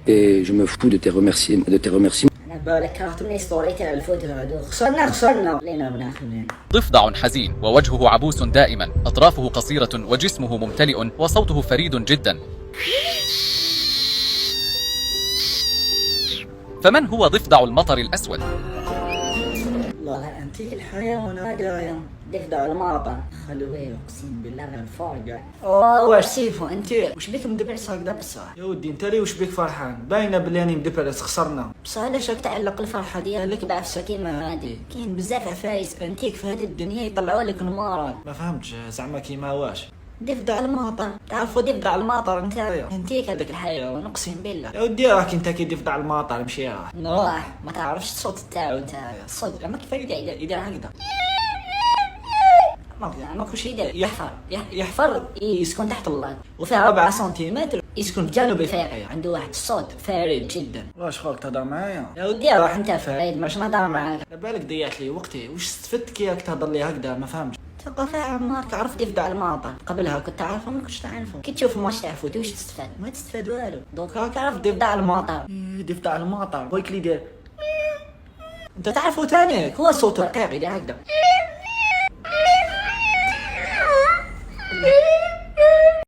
Et je me fous de tes remerciements. على بالك كرهتني ستوريتي على الفوت هذا. خسرنا لينا بناخذين. ضفدع حزين ووجهه عبوس دائما، أطرافه قصيرة وجسمه ممتلئ وصوته فريد جدا. فمن هو ضفدع المطر الأسود؟ والله انت الحيوان هذا ضفدع المطر خلوه اقسم بالله من الفرقة. واش سيفو انت وش بك مدبرس هكذا بصح؟ يا ودي انت ليه وش بك فرحان؟ باينه بلي راني مدبرس خسرنا. بصح علاش راك تعلق الفرحة ديالك بعفسة كيما هادي؟ كاين بزاف عفايس انتيك في هذه الدنيا يطلعوا لك المرض. ما فهمتش زعما كيما واش؟ ضفدع المطر، تعرفوا ضفدع المطر نتايا انتيك هذاك الحيوان اقسم بالله. يا ودي راك انت كي تفدع الماطر مشي راح. نروح ما تعرفش الصوت تاعو نتايا، الصوت زعما كيف يدير هكذا. ما كلشي يدير يحفر يسكن تحت الارض وفيها 4 سنتيمتر، يسكن في جنوب افريقيا، عنده واحد الصوت فريد جدا. واش خوك تهضر معايا؟ يا ودي روح انت فريد ماش نهضر معاك. على بالك ضيعت لي وقتي، واش استفدت كي راك تهضر لي هكذا؟ ما فهمتش. ثقافة عمار تعرف ضفدع المطر، قبلها كنت تعرفه ما كنتش تعرفه. كي تشوف ماتش تاع فوت واش تستفاد؟ ما تستفاد والو. دونك راك تعرف ضفدع المطر. ضفدع الماطر بغيك لي دير. انت تعرفه تاني هو صوته رقيق يدير هكذا.